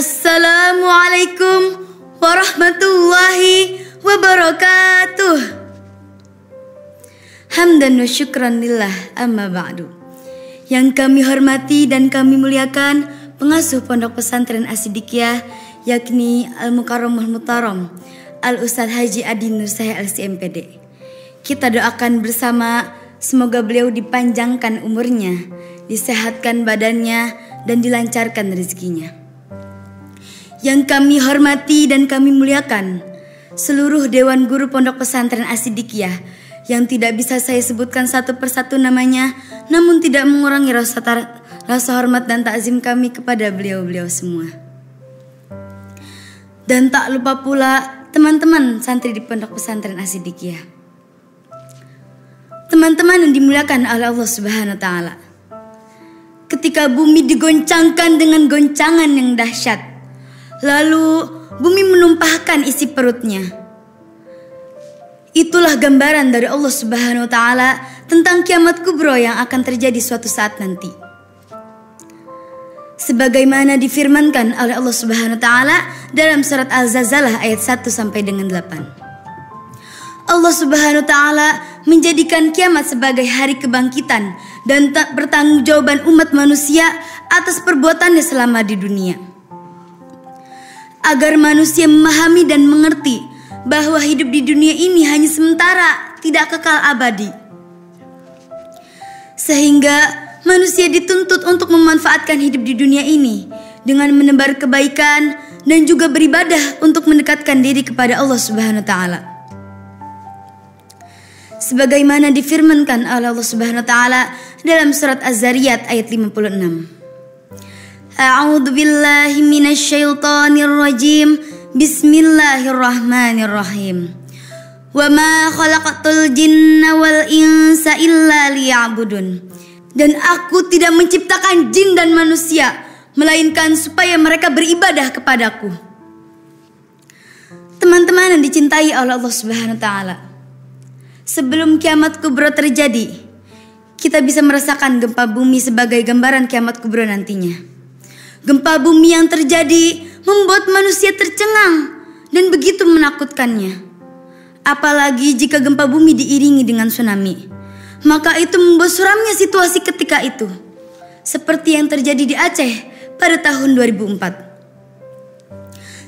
Assalamualaikum warahmatullahi wabarakatuh. Hamdan wa syukran lillah, amma ba'du. Yang kami hormati dan kami muliakan pengasuh Pondok Pesantren As-Siddiqiyah, yakni Al-Mukarramul Muhtaram Al-Ustadz Haji Adi Nur Sahih LC-MPD. Kita doakan bersama semoga beliau dipanjangkan umurnya, disehatkan badannya, dan dilancarkan rezekinya. Yang kami hormati dan kami muliakan seluruh Dewan Guru Pondok Pesantren As-Siddiqiyah yang tidak bisa saya sebutkan satu persatu namanya, namun tidak mengurangi rasa hormat dan takzim kami kepada beliau-beliau semua. Dan tak lupa pula teman-teman santri di Pondok Pesantren As-Siddiqiyah. Teman-teman yang dimuliakan oleh Allah Subhanahu wa taala. Ketika bumi digoncangkan dengan goncangan yang dahsyat, lalu bumi menumpahkan isi perutnya. Itulah gambaran dari Allah Subhanahu wa taala tentang kiamat kubro yang akan terjadi suatu saat nanti. Sebagaimana difirmankan oleh Allah Subhanahu wa taala dalam surat Al-Zalzalah ayat 1 sampai dengan 8. Allah Subhanahu wa taala menjadikan kiamat sebagai hari kebangkitan dan pertanggungjawaban umat manusia atas perbuatannya selama di dunia. Agar manusia memahami dan mengerti bahwa hidup di dunia ini hanya sementara, tidak kekal abadi. Sehingga manusia dituntut untuk memanfaatkan hidup di dunia ini dengan menebar kebaikan dan juga beribadah untuk mendekatkan diri kepada Allah Subhanahu wa taala. Sebagaimana difirmankan oleh Allah Subhanahu wa taala dalam surat Az-Zariyat ayat 56. A'udzu billahi minasyaitonir rajim. Bismillahirrahmanirrahim. Wa ma khalaqatul jinna wal insa illa liya'budun. Dan aku tidak menciptakan jin dan manusia melainkan supaya mereka beribadah kepadaku. Teman-teman yang dicintai oleh Allah Subhanahu wa taala. Sebelum kiamat kubro terjadi, kita bisa merasakan gempa bumi sebagai gambaran kiamat kubro nantinya. Gempa bumi yang terjadi membuat manusia tercengang dan begitu menakutkannya. Apalagi jika gempa bumi diiringi dengan tsunami, maka itu membuat suramnya situasi ketika itu. Seperti yang terjadi di Aceh pada tahun 2004.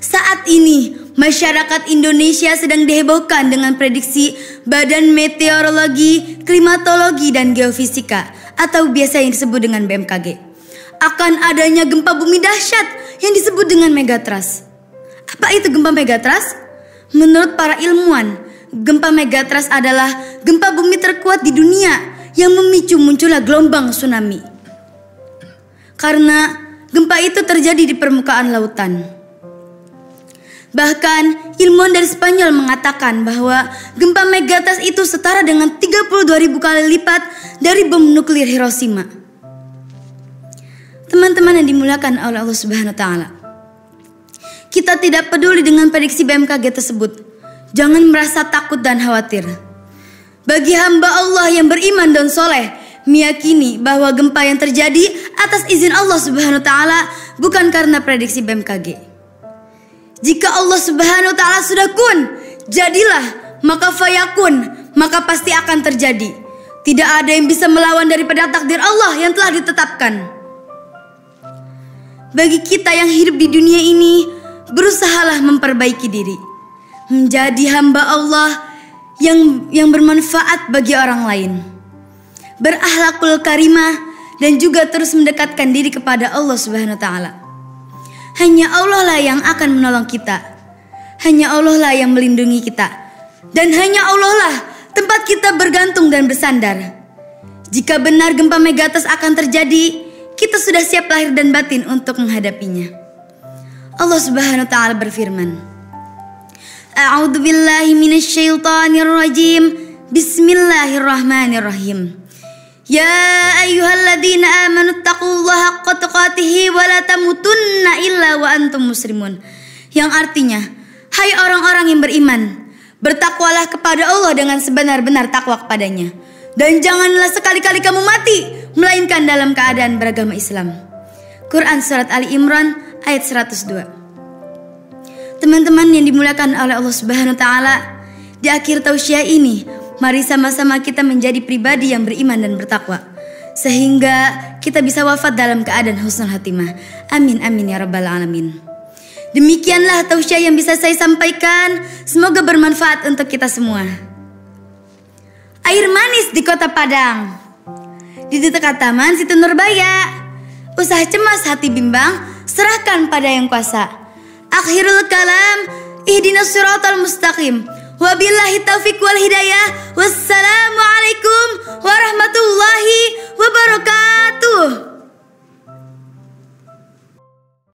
Saat ini, masyarakat Indonesia sedang dihebohkan dengan prediksi Badan Meteorologi, Klimatologi, dan Geofisika atau biasa yang disebut dengan BMKG. Akan adanya gempa bumi dahsyat yang disebut dengan megatrust. Apa itu gempa megatrust? Menurut para ilmuwan, gempa megatrust adalah gempa bumi terkuat di dunia yang memicu munculnya gelombang tsunami. Karena gempa itu terjadi di permukaan lautan. Bahkan ilmuwan dari Spanyol mengatakan bahwa gempa megatrust itu setara dengan 32.000 kali lipat dari bom nuklir Hiroshima. Teman-teman yang dimuliakan oleh Allah Subhanahu wa taala. Kita tidak peduli dengan prediksi BMKG tersebut. Jangan merasa takut dan khawatir. Bagi hamba Allah yang beriman dan soleh, meyakini bahwa gempa yang terjadi atas izin Allah Subhanahu wa taala bukan karena prediksi BMKG. Jika Allah Subhanahu wa taala sudah kun, jadilah, maka fayakun, maka pasti akan terjadi. Tidak ada yang bisa melawan daripada takdir Allah yang telah ditetapkan. Bagi kita yang hidup di dunia ini, berusahalah memperbaiki diri, menjadi hamba Allah yang bermanfaat bagi orang lain, berakhlakul karimah, dan juga terus mendekatkan diri kepada Allah Subhanahu wa taala. Hanya Allah lah yang akan menolong kita, hanya Allah lah yang melindungi kita, dan hanya Allah lah tempat kita bergantung dan bersandar. Jika benar gempa megatrust akan terjadi, kita sudah siap lahir dan batin untuk menghadapinya. Allah Subhanahu wa taala berfirman, A'udzu billahi minasyaitonir rajim. Bismillahirrahmanirrahim. Ya ayyuhalladzina amanu taqullaha haqqa tuqatih wa la tamutunna illa wa antum muslimun. Yang artinya, hai orang-orang yang beriman, bertakwalah kepada Allah dengan sebenar-benar takwa kepadanya, dan janganlah sekali-kali kamu mati melainkan dalam keadaan beragama Islam. Quran Surat Ali Imran ayat 102. Teman-teman yang dimuliakan oleh Allah Subhanahu wa taala, di akhir tausiah ini mari sama-sama kita menjadi pribadi yang beriman dan bertakwa, sehingga kita bisa wafat dalam keadaan husnul khatimah. Amin amin ya rabbal alamin. Demikianlah tausiah yang bisa saya sampaikan. Semoga bermanfaat untuk kita semua. Air manis di Kota Padang. Di dekat Taman Situ Nurbaya. Usaha cemas hati bimbang, serahkan pada yang kuasa. Akhirul kalam, ihdinas siratal mustaqim. Wabillahi taufiq wal hidayah. Wassalamualaikum warahmatullahi wabarakatuh.